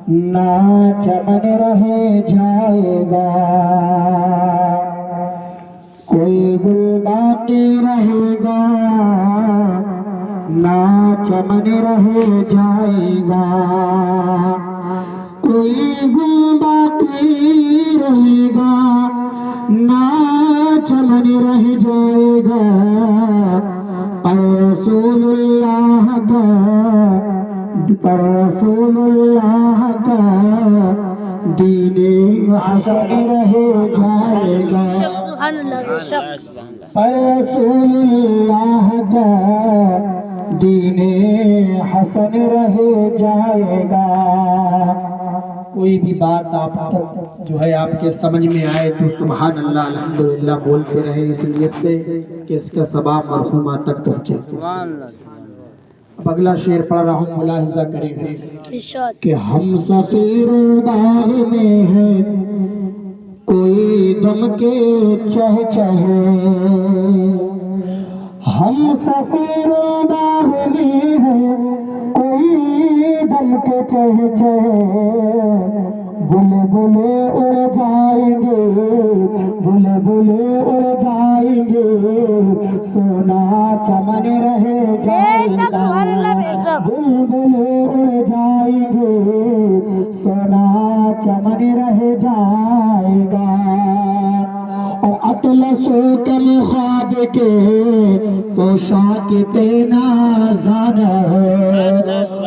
نہ چمن رہ جائے گا، کوئی گل باقی رہے گا، نہ چمن رہ جائے گا، کوئی گل باقی رہے گا، نہ چمن رہ جائے گا، رسول اللہ کا دین حسن رہ جائے گا، رسول اللہ کا دین حسن رہ جائے گا۔ کوئی بھی بات آپ تک جو ہے آپ کے سمجھ میں آئے تو سبحان اللہ الحمدللہ بولتے رہے، اس لیے سے کہ اس کا ثواب مرحومہ تک پہنچے۔ اب اگلا شعر پڑھ رہا ہوں، ملاحظہ کریں کہ ہم سفیر باغ میں ہیں، کوئی دم کے چہچہے، ہم سفیر باغ میں ہیں، کوئی دم کے چہچہے، بلبلے اڑ جائیں گے، بلبلے اڑ جائیں گے، سونا چمن رہ جائے گا، بلبلے اڑ جائیں گے، سونا چمن رہ جائے گا، اور اطلسو کم خواب کے پوشاک پہ نازان ہے،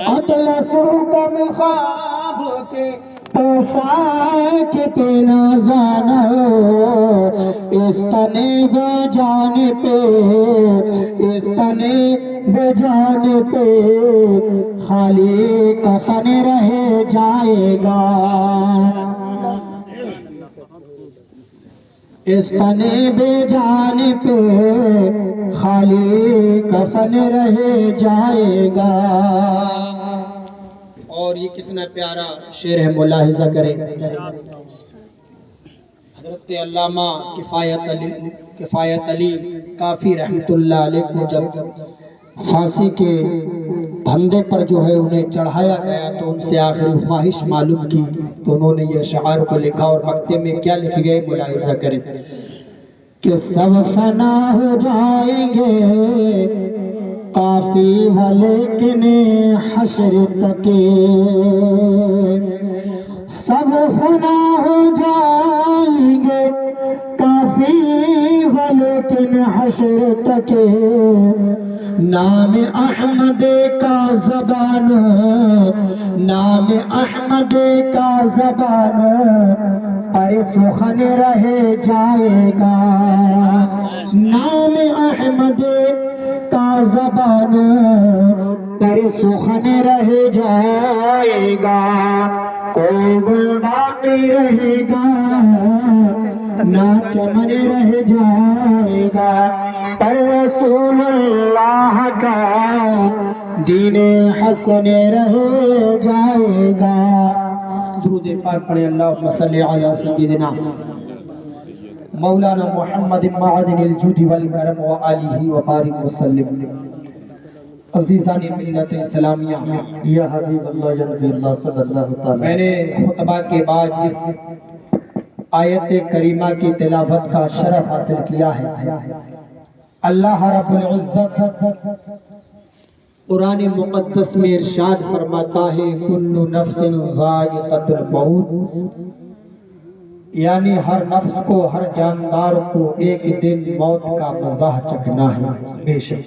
اطلسو کم خواب کے پوشاک پہ نازان ہے، اس تنے بے جان پہ، اس تنے بے جان پہ خالی کفن رہ جائے گا، اس تنے بے جان پہ خالی کفن رہ جائے گا۔ اور یہ کتنا پیارا شعر ہے، ملاحظہ کریں۔ حضرت علامہ کفایت علی کافی رحمت اللہ علیہ کو جب پھانسی کے پھندے پر جو ہے انہیں چڑھایا گیا تو ان سے آخری خواہش معلوم کی تو انہوں نے یہ اشعار کو لکھا، اور مقطع میں کیا لکھ گئے ملاحظہ کریں کہ سب فنا ہو جائیں گے کافی ہے لیکن حشر تک، سب فنا ہو جائیں گے کافی ہے لیکن حشر تک، نام احمد کا زبان، نام احمد کا زبان پر سخن رہ جائے گا، نام احمد کا زبان پر سخن رہ جائے گا، کوئی گل باقی رہے گا، نہ چمن رہ جائے گا، پر رسول اللہ کا دین حسن رہ جائے گا۔ درود پاک پڑھیں، اللہم صلی علی سیدنا مولانا محمد معدن الجود والکرم وآلہ وبارک وسلم۔ عزیزان ملت اسلامیہ، یا حبیب اللہ یا نبی اللہ صلی اللہ تعالی، میں نے خطبہ کے بعد جس آیت کریمہ کی تلاوت کا شرف حاصل کیا ہے، اللہ رب العزت قرآن مقدس میں ارشاد فرماتا ہے کل نفس ذائقۃ الموت، یعنی ہر نفس کو، ہر جاندار کو ایک دن موت کا مزہ چکھنا ہے۔ بے شک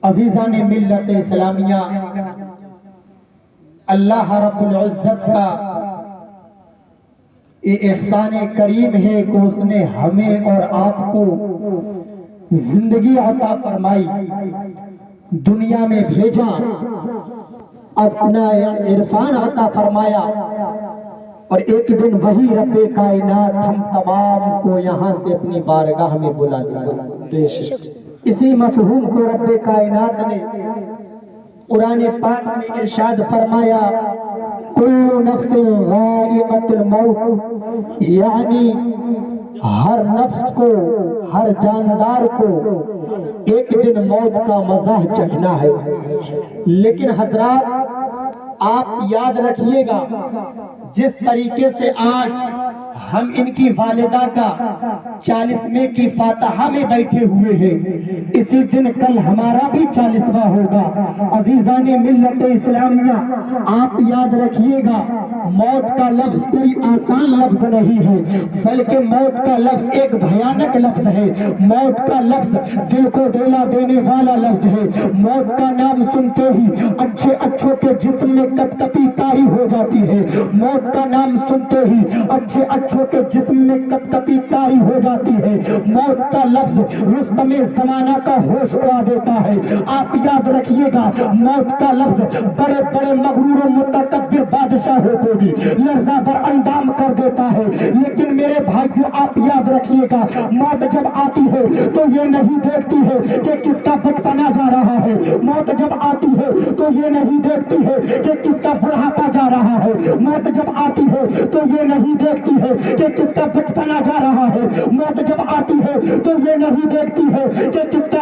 عزیزان ملت اسلامیہ، اللہ رب العزت کا یہ احسان کریم ہے کہ اس نے ہمیں اور آپ کو زندگی عطا فرمائی، دنیا میں بھیجا، اپنا عرفان عطا فرمایا، اور ایک دن وہی رب کائنات ہم تمام کو یہاں سے اپنی بارگاہ میں بلا دے گا۔ اسی مفہوم کو رب کائنات نے قرآن پاک میں ارشاد فرمایا کل نفس ذائقۃ الموت، یعنی ہر نفس کو، ہر جاندار کو ایک دن موت کا مزہ چکھنا ہے۔ لیکن حضرات، آپ یاد رکھیے گا جس طریقے سے آج ہم ان کی والدہ کا 40ویں کی فاتحہ میں بیٹھے ہوئے ہیں، اسی دن کل ہمارا بھی 40واں ہوگا۔ عزیزان ملت اسلامیہ، آپ یاد رکھیے گا موت کا لفظ کوئی آسان لفظ نہیں ہے، بلکہ موت کا لفظ ایک بھیانک لفظ ہے۔ موت کا لفظ دل کو ڈولا دینے والا لفظ ہے۔ موت کا نام سنتے ہی اچھے اچھوں کے جسم میں کپکپی طاری ہو جاتی ہے۔ موت کا نام سنتے ہی اچھے اچھوں کے جسم میں کپکپی طاری ہو جاتی ہے۔ موت کا لفظ رستم زمانہ کا ہوش اڑا دیتا ہے۔ آپ یاد رکھیے گا موت کا لفظ بڑے بڑے مغرور و متکبر بادشاہوں کو بھی لرزہ بر اندام کر دیتا ہے۔ لیکن میرے بھائیو آپ یاد رکھیے گا موت جب آتی ہے تو یہ نہیں دیکھتی ہے کہ کس کا بچپنا جا رہا ہے۔ موت جب آتی ہے تو یہ نہیں دیکھتی ہے کہ کس کا بڑھاپا جا رہا ہے۔ موت جب آتی ہے تو یہ نہیں دیکھتی ہے کہ کس کا بچپنا جا رہا ہے۔ موت جب آتی ہے تو یہ نہیں دیکھتی ہے کہ کس کا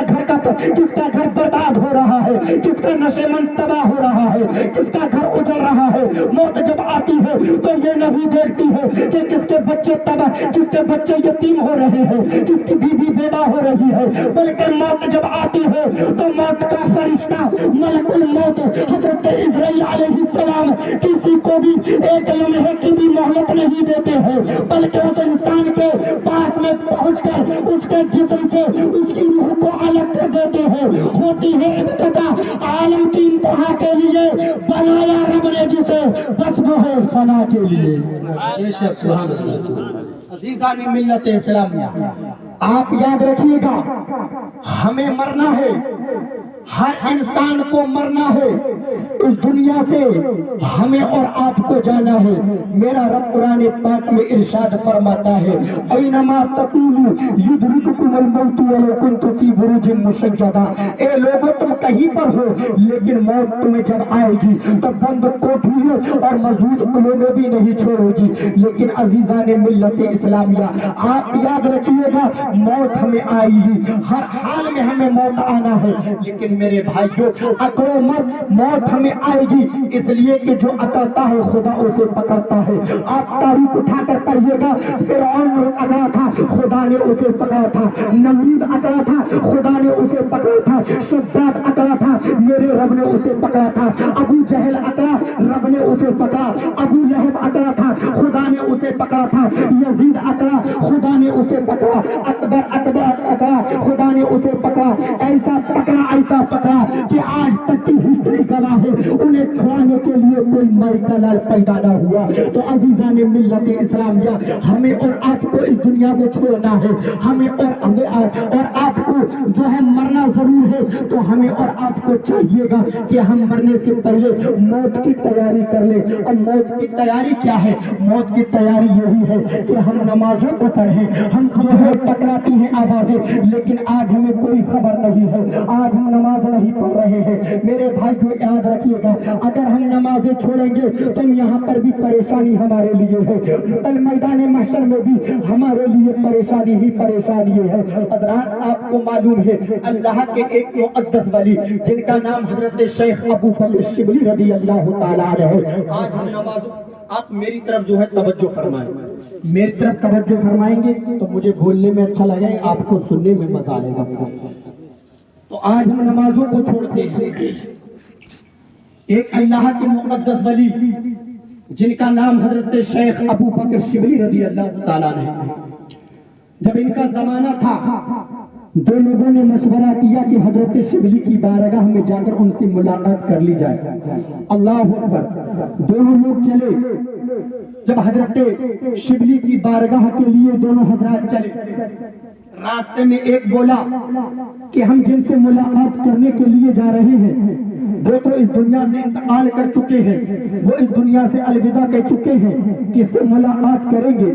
گھر برباد ہو رہا ہے، کس کا نشے من تباہ ہو رہا ہے، کس کا گھر اجڑ رہا ہے۔ موت جب آتی ہے تو یہ نہیں دیکھتی ہے کہ کس کے بچے تباہ، کس کے بچے یتیم ہو رہے ہیں، کس کی بیوی بیوہ ہو رہی ہے، بلکہ موت جب آتی ہے تو موت کا فرشتہ ملک الموت حضرت عزرائیل علیہ السلام کسی کو بھی ایک لمحے کی بھی مہلت نہیں دیتے ہیں، بلکہ اس انسان کے پاس میں پہنچ کر اس کے جسم سے اس کی روح کو الگ کر دیتے ہیں۔ ہوتی ہے ابتدا عالم کی انتہا کے لیے، بنایا رب نے جسے بس وہ ہے فنا کے لیے۔ عزیزان ملت اسلامیہ، آپ یاد رکھیے گا ہمیں مرنا ہے، ہر انسان کو مرنا ہے، اس دنیا سے ہمیں اور آپ کو جانا ہے۔ میرا رب قرآن پاک میں ارشاد فرماتا ہے اینما تکونوا یدرککم الموت ولو کنتم فی بروج مشیدہ، اے لوگو تم کہیں پر ہو لیکن موت تمہیں جب آئے گی تو بند کوٹھیوں اور مضبوط قلعوں میں بھی نہیں چھوڑے گی۔ لیکن عزیزان ملت اسلامیہ آپ یاد رکھیے گا موت ہمیں آئے گی، ہر حال میں ہمیں موت آنا ہے، لیکن میرے بھائیو اکڑو مت، موت ہمیں آئے گی اس لیے کہ جو اکڑتا ہے خدا اسے پکڑتا ہے۔ آپ تاریخ اٹھا کر پڑھیے گا فرعون اکڑا تھا خدا نے اسے پکڑا تھا، نمرود اکڑا تھا خدا نے اسے پکڑا تھا، شداد اکڑا تھا میرے رب نے اسے پکڑا تھا، ابو جہل اکڑا رب نے اسے پکڑا، ابو لہب اکڑا تھا خدا نے اسے پکڑا تھا، یزید اکڑا خدا نے اسے پکڑا، اکبر اکڑا خدا نے اسے پکڑا، ایسا پکڑا کہ آج تک کی ہسٹری گواہ ہے انہیں چھوڑانے کے لیے کوئی مائی کا لال پیدا نہ ہوا۔ تو عزیزان ملت اسلامیہ ہمیں اور آپ کو اس دنیا کو چھوڑنا ہے، ہمیں اور آپ کو جو ہے مرنا ضرور ہے، تو ہمیں اور آپ کو چاہیے گا کہ ہم مرنے سے پہلے موت کی تیاری کر لیں۔ اور موت کی تیاری کیا ہے؟ موت کی تیاری یہی ہے کہ ہم نمازوں کو پڑھیں، ہم جو ہے ٹکراتی ہیں آوازیں، لیکن آج ہمیں کوئی خبر نہیں ہے، آج ہم نماز نہیں پڑھ رہے ہیں۔ میرے بھائی کو یاد رکھیے گا اگر ہم نمازیں چھوڑیں گے تو یہاں پر بھی پریشانی ہمارے لیے ہے، کل میدان محشر میں بھی ہمارے لیے پریشانی ہی پریشانی ہے۔ حضرات آپ کو معلوم ہے اللہ کے ایک مقدس ولی جن کا نام حضرت شیخ ابو بکر شبلی رضی اللہ تعالیٰ عنہ ہے، آج ہم نماز، آپ میری طرف جو ہے توجہ فرمائیں، میری طرف توجہ فرمائیں گے تو مجھے بولنے میں اچھا لگے گا، آپ کو سننے میں مزہ آئے گا۔ تو آج ہم نمازوں کو چھوڑتے ہیں، ایک اللہ کے مقدس ولی جن کا نام حضرت شیخ ابو بکر شبلی رضی اللہ تعالیٰ عنہ، جب ان کا زمانہ تھا دو لوگوں نے مشورہ کیا کہ حضرت شبلی کی بارگاہ میں جا کر ان سے ملاقات کر لی جائے۔ اللہ اکبر، دونوں لوگ چلے، جب حضرت شبلی کی بارگاہ کے لیے دونوں حضرات چلے، راستے میں ایک بولا کہ ہم جن سے ملاقات کرنے کے لیے جا رہے ہیں وہ تو اس دنیا سے انتقال کر چکے ہیں، وہ اس دنیا سے الوداع کہہ چکے ہیں، کس سے ملاقات کریں گے؟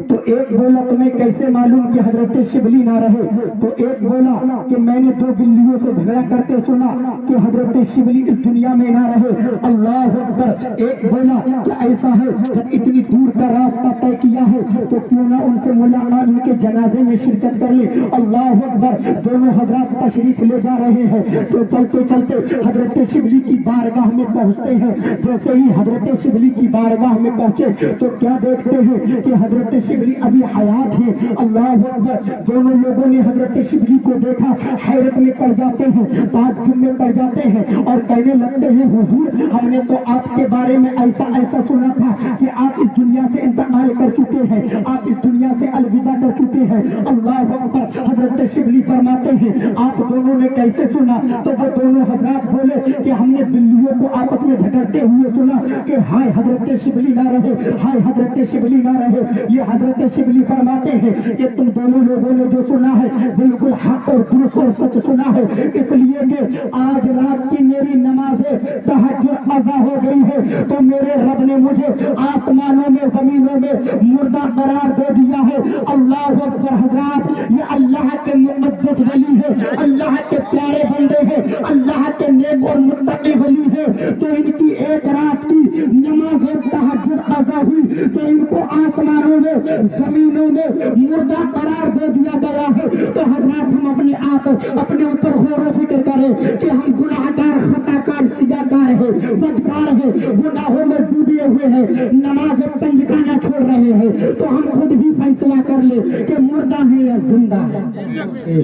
تو ایک بولا تمہیں کیسے معلوم کہ حضرت شبلی نہ رہے؟ تو ایک بولا کہ میں نے دو بلیوں سے جھگڑا کرتے سنا کہ حضرت شبلی اس دنیا میں نہ رہے۔ اللہ اکبر، ایک بولا کہ ایسا ہے جب اتنی دور کا راستہ طے کیا ہے تو کیوں نہ ان سے ملاقات، ان کے جنازے میں شرکت کر لیں۔ اللہ اکبر، دونوں حضرات تشریف لے جا رہے ہیں تو چلتے چلتے حضرت حضرت شبلی کی بارگاہ میں پہنچتے ہیں. جیسے ہی حضرت شبلی کی بارگاہ میں پہنچے تو کیا دیکھتے ہیں کہ حضرت شبلی ابھی حیات ہیں. اللہ اکبر. دونوں لوگوں نے حضرت شبلی کو دیکھا, حیرت میں پڑ جاتے ہیں, تعجب میں پڑ جاتے ہیں اور کہنے لگتے ہیں حضور ہم نے تو آپ کے بارے میں ایسا ایسا سنا تھا کہ آپ اس دنیا سے انتقال کر چکے ہیں, آپ اس دنیا سے الوداع کر چکے ہیں. اللہ اکبر. حضرت شبلی فرماتے ہیں آپ دونوں نے کیسے سنا؟ تو وہ دونوں حضرات بولے کہ ہم نے بلیوں کو آپس میں جھگڑتے ہوئے سنا کہ ہائے حضرت شبلی نہ رہے, ہائے حضرت شبلی نہ رہے. یہ حضرت شبلی فرماتے ہیں کہ تم دونوں لوگوں نے جو سنا ہے بالکل حق اور درست اور سچ سنا ہے, اس لیے کہ آج رات کی میری نماز تہجد قضا ہو گئی ہے تو میرے رب نے مجھے آسمانوں میں زمینوں میں مردہ قرار دے دیا ہے. اللہ اکبر. حضرات یہ اللہ کے مقدس ولی ہے, اللہ کے پیارے بندے ہیں, اللہ کے نیک اور متقی ولی ہے. تو ان کی ایک رات کی نماز تہجد قضا ہوئی تو ان کو آسمانوں میں زمینوں میں مردہ قرار دے دیا گیا ہے. تو حضرات ہم اپنے آپ اپنے اوپر غور و فکر کریں کہ ہم گناہ گار, خطا کار, سیاہ کار ہیں, بدکار ہیں, گناہوں میں ڈوبے ہوئے ہیں, نماز پنج گانا چھوڑ رہے ہیں. تو ہم خود ہی فیصلہ کر لیں کہ مردہ ہے یا زندہ ہے.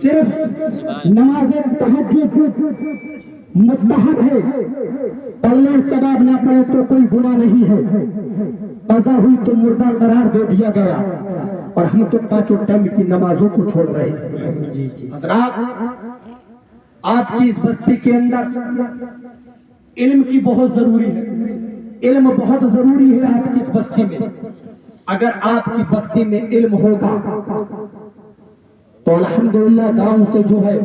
صرف نماز تہجد مستحب ہے, پڑھنے ثواب نہ پڑے تو کوئی گناہ نہیں ہے. قضا ہوئی تو مردہ قرار دے دیا گیا اور ہم تو پانچوں ٹائم کی نمازوں کو چھوڑ رہے ہیں. حضرات آپ کی اس بستی کے اندر علم کی بہت ضروری ہے, علم بہت ضروری ہے آپ کی اس بستی میں. اگر آپ کی بستی میں علم ہوگا تو الحمدللہ گاؤں سے جو ہے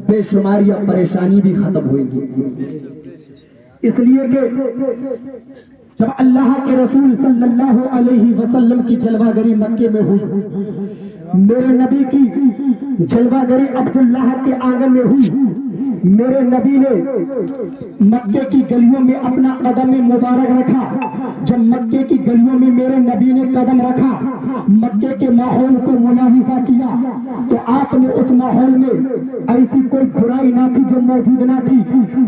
بے شمار یا پریشانی بھی ختم ہوئے گی. اس لیے کہ جب اللہ کے رسول صلی اللہ علیہ وسلم کی جلوہ گری مکے میں ہوئی, میرے نبی کی جلوہ گری عبداللہ کے آنگن میں ہوئی, میرے نبی نے مکے کی گلیوں میں اپنا قدم مبارک رکھا. جب مکے کی گلیوں میں میرے نبی نے قدم رکھا, مکے کے ماحول کو ملاحظہ کیا تو آپ نے اس ماحول میں ایسی کوئی برائی نہ تھی جو موجود نہ تھی,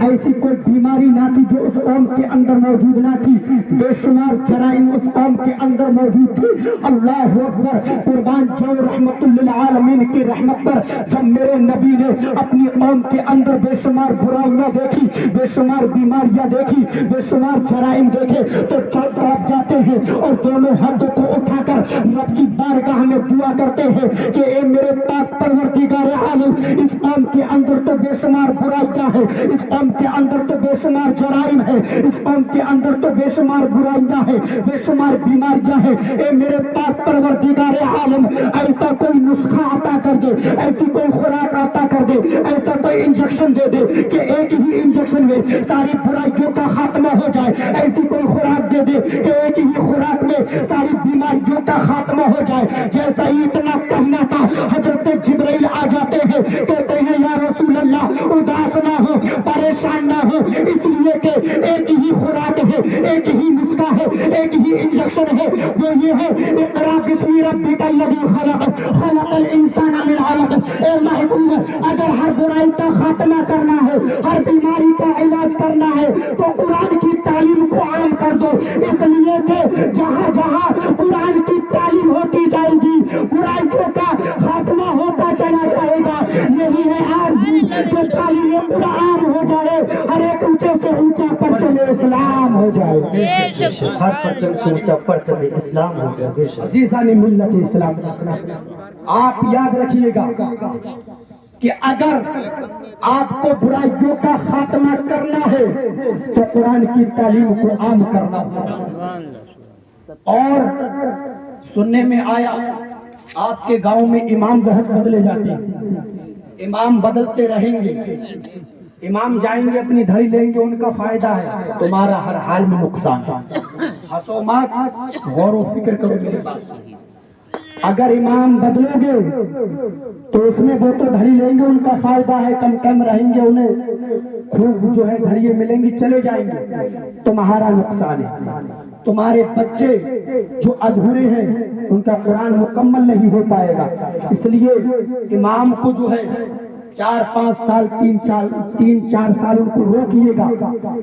ایسی کوئی بیماری نہ تھی جو اس قوم کے اندر موجود نہ تھی, بے شمار جرائم اس قوم کے اندر موجود تھی. اللہ اکبر. قربان جو رحمت للعالمین کی رحمت پر جب میرے نبی نے اپنی قوم کے اندر بے شمار برائیاں دیکھی, بے شمار بیماریاں دیکھی, بے شمار جرائم دیکھے تو چوک طرف جاتے ہیں اور دونوں ہاتھوں کو اٹھا کر رب کی بارگاہ میں دعا کرتے ہیں کہ اے میرے پاک پروردگار عالم, اس قوم کے اندر تو بے شمار برائیاں ہیں, اس قوم کے اندر تو بے شمار جرائم ہے, اس قوم کے اندر تو بے شمار برائیاں ہیں, بے شمار بیماریاں ہیں. اے میرے پاک پروردگار عالم ایسا کوئی نسخہ عطا کر دے, ایسی کوئی خوراک عطا کر دے, ایسا کوئی انجیکشن دے دے کہ ایک ہی انجیکشن میں ساری برائیوں کا خاتمہ ہو جائے, ایسی کوئی خوراک دے دے کہ ایک ہی خوراک میں ساری بیماریوں کا خاتمہ ہو جائے. جیسا ہی اتنا کہنا تھا حضرت جبرائیل آ جاتے ہیں, کہتے ہیں یا رسول اللہ اداس نہ ہو, پریشان نہ ہو, اس لیے کہ ایک ہی خوراک ہے, ایک ہی نسخہ ہے, ایک ہی انجیکشن ہے, وہ یہ ہے اقرا بسم ربک الذی خلق, خلق الانسان من علق. اے محبوب اگر ہر برائی کا خاتمہ کرنا ہے, ہر بیماری کا علاج کرنا ہے تو قرآن کی تعلیم کو عام کر دو. اس لیے کہ جہاں جہاں قرآن کی تعلیم ہوتی جائے گی برائیوں کا خاتمہ ہوتا چلا جائے گا. یہی ہے آج کہ تعلیم قرآن ہو جائے, ہر ایک اونچے سے اونچا پرچم اسلام ہو جائے, ہر پرچم سے اونچا پرچم اسلام ہو جائے. عزیزان ملت اسلام, آپ یاد رکھیے گا کہ اگر آپ کو برائیوں کا خاتمہ کرنا ہے تو قرآن کی تعلیم کو عام کرنا ہوگا. اور سننے میں آیا آپ کے گاؤں میں امام بہت بدلے جاتے ہیں, امام بدلتے رہیں گے, امام جائیں گے اپنی دھڑی لیں گے, ان کا فائدہ ہے, تمہارا ہر حال میں نقصان ہے. ہنسو مت, غور و فکر کرو میرے بات. اگر امام بدلو گے تو اس میں وہ تو گھڑی لیں گے, ان کا فائدہ ہے, کم کم رہیں گے, انہیں خوب جو ہے گھڑیے ملیں گی, چلے جائیں گے, تمہارا نقصان ہے. تمہارے بچے جو ادھورے ہیں ان کا قرآن مکمل نہیں ہو پائے گا. اس لیے امام کو جو ہے 4-5 سال 3-4 سال ان کو روکیے گا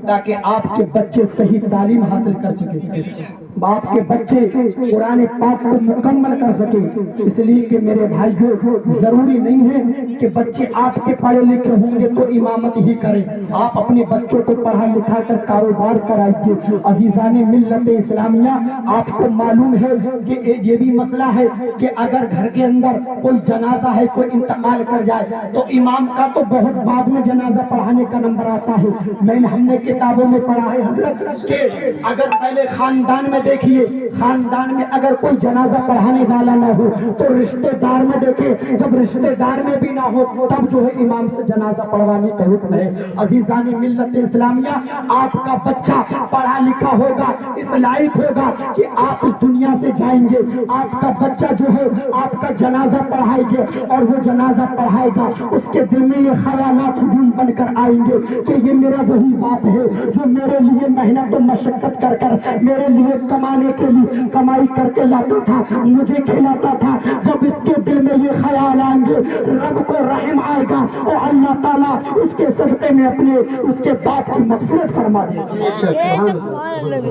تاکہ آپ کے بچے صحیح تعلیم حاصل کر سکیں، آپ کے بچے قرآن پاک کو مکمل کر سکیں۔ اس لیے کہ میرے بھائیو، ضروری نہیں ہے کہ بچے آپ کے پڑھے لکھے ہوں گے تو امامت ہی کریں، آپ اپنے بچوں کو پڑھا لکھا کر کاروبار کرائیے۔ عزیزان ملت اسلامیہ، آپ کو معلوم ہے کہ یہ بھی مسئلہ ہے کہ اگر گھر کے اندر کوئی جنازہ ہے، کوئی انتقال کر جائے تو امام کا تو بہت بعد میں جنازہ پڑھانے کا نمبر آتا ہے۔ ہم نے کتابوں میں پڑھا ہے حضرت کہ اگر پہلے خاندان میں دیکھیے، خاندان میں اگر کوئی جنازہ پڑھانے والا نہ ہو تو رشتہ دار میں دیکھیں، جب رشتہ دار میں بھی نہ ہو تب جو ہے امام سے جنازہ پڑھوانے کا حکم ہے۔ عزیزان ملت اسلامیہ، آپ کا بچہ پڑھا لکھا ہوگا، اس لائق ہوگا کہ آپ اس دنیا سے جائیں گے، آپ کا بچہ جو ہے آپ کا جنازہ پڑھائے گے اور وہ جنازہ پڑھائے گا، اس کے دل میں یہ خیالات ہجوم بن کر آئیں گے کہ یہ میرا وہی باپ ہے جو میرے لیے محنت و مشقت کر کر میرے لیے کمانے کے لیے کمائی کر کے لاتا تھا، مجھے کھلاتا تھا۔ جب اس کے دل میں یہ خیال آئیں گے، رب کو رحم آئے گا اور اللہ تعالیٰ اس کے صدقے میں اپنے اس کے باپ کی مغفرت فرما دے گا۔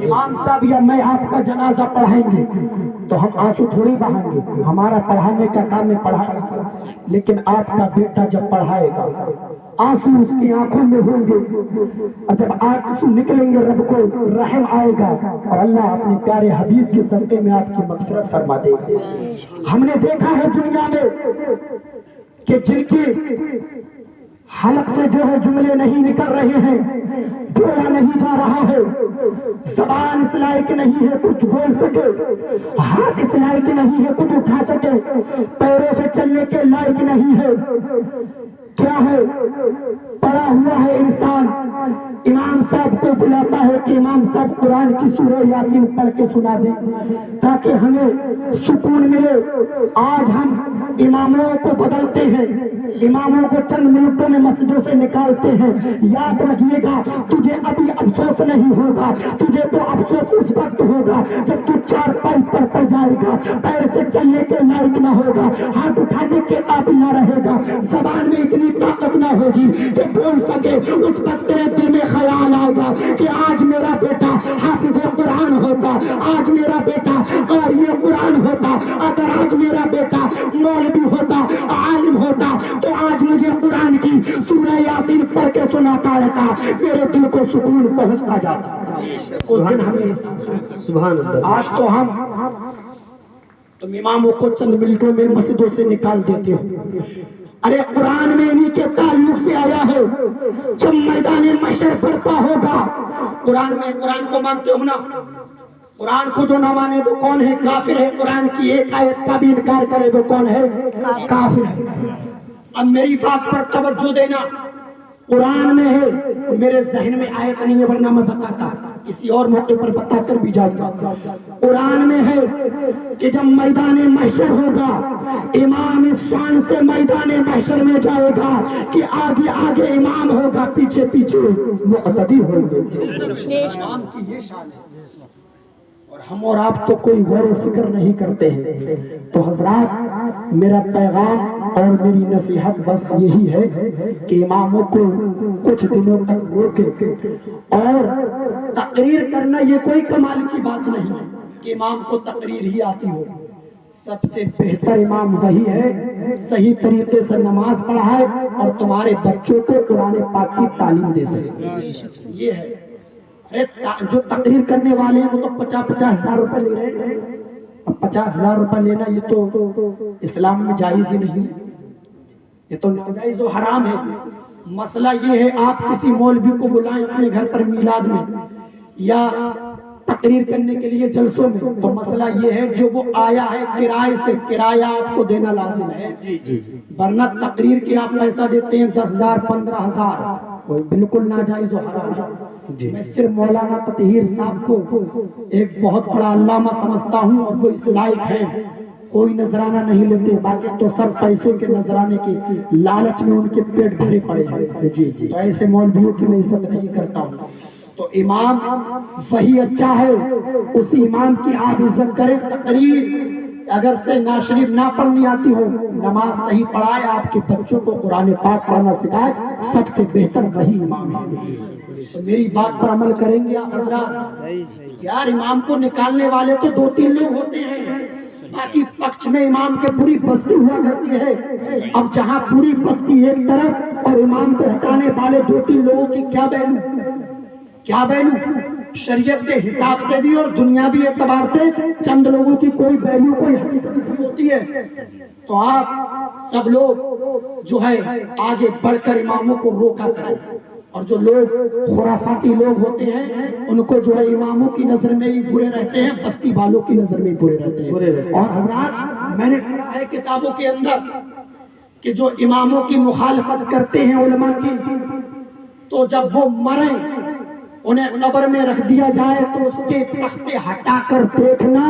امام صاحب یا میں آپ کا جنازہ پڑھائیں گے تو ہم آنسو تھوڑی بہائیں گے، ہمارا پڑھانے کا کام ہے پڑھانا، لیکن آپ کا بیٹا جب پڑھائے گا آنسو اس کی آنکھوں میں ہوں گے، اور جب آنسو نکلیں گے رب کو رحم آئے گا اور اللہ اپنے پیارے حبیب کے صدقے میں آپ کی مغفرت فرما دے گا۔ ہم نے دیکھا ہے دنیا میں کہ جن کی حلق سے جو ہے جملے نہیں نکل رہے ہیں، بولا نہیں جا رہا ہے، زبان اس لائق نہیں ہے کچھ بول سکے، ہاتھ اس لائق نہیں ہے کچھ اٹھا سکے، پیروں سے چلنے کے لائق نہیں ہے، کیا ہے؟ پڑا ہوا ہے انسان امام صاحب کو بلاتا ہے کہ امام صاحب قرآن کی سورہ یاسین پڑھ کے سنا دیں تاکہ ہمیں سکون ملے۔ آج ہم اماموں کو بدلتے ہیں، اماموں کو چند منٹوں میں مسجدوں سے نکالتے ہیں۔ یاد رکھیے گا، تجھے ابھی افسوس نہیں ہوگا، تجھے تو افسوس اس وقت ہوگا جب تو 4 پائی پر پڑ جائے گا، پیر سے چلنے کے لائق نہ ہوگا، ہاتھ اٹھانے کے قابل نہ رہے گا، زبان میں اتنی طاقت نہ ہوگی کہ بول سکے۔ اس وقت تیرے دل میں خیال آئے گا کہ آج میرا بیٹا حافظ قرآن ہوتا، آج میرا بیٹا قاری قرآن ہوتا، اگر آج میرا بیٹا مولوی ہوتا، عالم ہوتا تو آج مجھے قرآن کی سورہ یاسین پڑھ کے سناتا رہتا، میرے دل کو سکون پہنچتا جاتا۔ اس دن ہمیں سبحان اللہ، آج تو ہم تم اماموں کو چند منٹوں میں مسجدوں سے نکال دیتے ہو۔ ارے قرآن میں انہی کے تعلق سے آیا ہے، جب میدان محشر برپا ہوگا، قرآن میں، قرآن کو مانتے ہو نا؟ قرآن کو جو نہ مانے وہ کون ہے؟ کافر ہے۔ قرآن کی ایک آیت کا بھی انکار کرے وہ کون ہے؟ کافر ہے۔ اب میری بات پر توجہ دینا، قرآن میں ہے، میرے ذہن میں آیت نہیں ہے ورنہ میں بتاتا، کسی اور موقع پر بتا کر بھی جاؤں گا۔ قرآن میں ہے کہ جب میدان محشر ہوگا، امام اس شان سے میدان محشر میں جائے گا کہ آگے آگے امام ہوگا، پیچھے پیچھے مقتدی ہوں گے۔ امام کی یہ شان ہے اور ہم اور آپ تو کوئی غور و فکر نہیں کرتے ہیں۔ تو حضرات، میرا پیغام اور میری نصیحت بس یہی ہے کہ اماموں کو کچھ دنوں تک روکے، اور تقریر کرنا یہ کوئی کمال کی بات نہیں ہے کہ امام کو تقریر ہی آتی ہو۔ سب سے بہتر امام وہی ہے صحیح طریقے سے نماز پڑھائے اور تمہارے بچوں کو قرآن پاک کی تعلیم دے سکے، یہ ہے۔ جو تقریر کرنے والے ہیں وہ تو 50-50 ہزار روپے لے رہے ہیں، 50 ہزار روپے لینا یہ تو اسلام میں جائز ہی نہیں ہے، یہ تو ناجائز و حرام ہے۔ مسئلہ یہ ہے، آپ کسی مولوی کو بلائیں اپنے گھر پر میلاد میں یا تقریر کرنے کے لیے جلسوں میں، تو مسئلہ یہ ہے جو وہ آیا ہے کرائے سے، کرایہ آپ کو دینا لازم ہے، ورنہ تقریر کے آپ پیسہ دیتے ہیں 10,000 15,000، بالکل ناجائز و حرام ہے۔ میں صرف مولانا تطہیر صاحب کو ایک بہت بڑا علامہ سمجھتا ہوں اور وہ اس لائق ہے، کوئی نذرانہ نہیں لیتے، باقی تو سب پیسے کے نذرانے کے لالچ میں ان کے پیٹ بھرے پڑے ہیں۔ تو ایسے مولویوں کی میں عزت نہیں کرتا ہوں۔ تو امام وہی اچھا ہے، اسی امام کی آپ عزت کریں۔ تقریر اگر سے نعت شریف نہ پڑھنی آتی ہو، نماز صحیح پڑھائے، آپ کے بچوں کو قرآن پاک پڑھنا سکھائے، سب سے بہتر وہی امام ہے۔ تو میری بات پر عمل کریں گے آپ حضرات؟ یار امام کو نکالنے والے تو 2-3 لوگ ہوتے ہیں، باقی پکچ میں امام کے پوری بستی ہوا کرتی ہے۔ اب جہاں پوری بستی ایک طرف اور امام کو ہٹانے والے 2-3 لوگوں کی کیا ویلو شریعت کے حساب سے بھی اور دنیاوی اعتبار سے چند لوگوں کی کوئی ویلو، کوئی حقیقت نہیں ہوتی ہے۔ تو آپ سب لوگ جو ہے آگے بڑھ کر اماموں کو روکا کریں، اور جو لوگ خرافاتی لوگ ہوتے ہیں ان کو جو ہے اماموں کی نظر میں بھی برے رہتے ہیں، بستی والوں کی نظر میں برے رہتے ہیں۔ اور حضرات میں نے پڑھا ہے کتابوں کے اندر کہ جو اماموں کی مخالفت کرتے ہیں علماء کی، تو جب وہ مریں انہیں قبر میں رکھ دیا جائے تو اس کے تختے ہٹا کر دیکھنا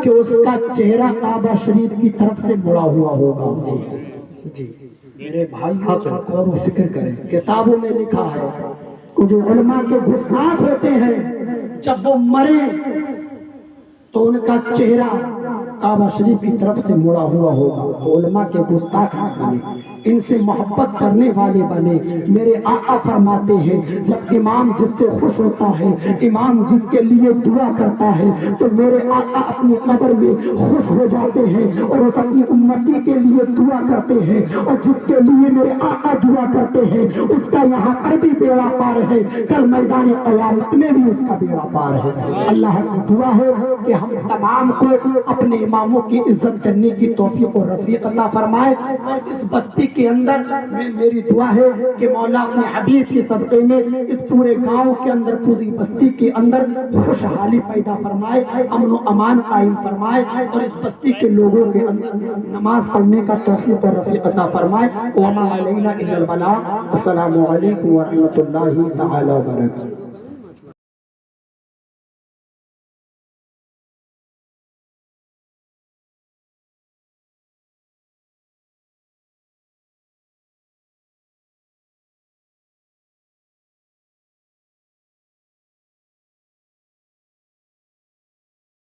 کہ اس کا چہرہ کعبہ شریف کی طرف سے مڑا ہوا ہوگا۔ جی میرے بھائی غور و فکر کریں، کتابوں میں لکھا ہے کہ جو علماء کے گستاخ ہوتے ہیں جب وہ مریں تو ان کا چہرہ کعبہ شریف کی طرف سے مڑا ہوا ہوگا۔ تو علماء کے گستاخ نہ بنے، ان سے محبت کرنے والے بنے۔ میرے آقا فرماتے ہیں جب امام جس سے خوش ہوتا ہے، امام جس کے لیے دعا کرتا ہے، تو میرے آقا اپنی قبر میں خوش ہو جاتے ہیں اور اس اپنی امتی کے لیے دعا کرتے ہیں، اور جس کے لیے میرے آقا دعا کرتے ہیں اس کا یہاں پر بھی بیڑا پار ہے، کل میدان قیامت میں بھی اس کا بیڑا پار ہے۔ اللہ سے دعا ہے کہ ہم تمام کو اپنے اماموں کی عزت کرنے کی توفیق و رفیق عطا فرمائے، اور اس بستی کے اندر میری دعا ہے کہ مولا اپنے حبیب کے صدقے میں اس پورے گاؤں کے اندر، پوری بستی کے اندر خوشحالی پیدا فرمائے، امن و امان قائم فرمائے، اور اس بستی کے لوگوں کے اندر نماز پڑھنے کا توفیق و رفیق عطا فرمائے۔ وما علینا الا البلاغ۔ السلام علیکم ورحمۃ اللہ تعالی وبرکاتہ۔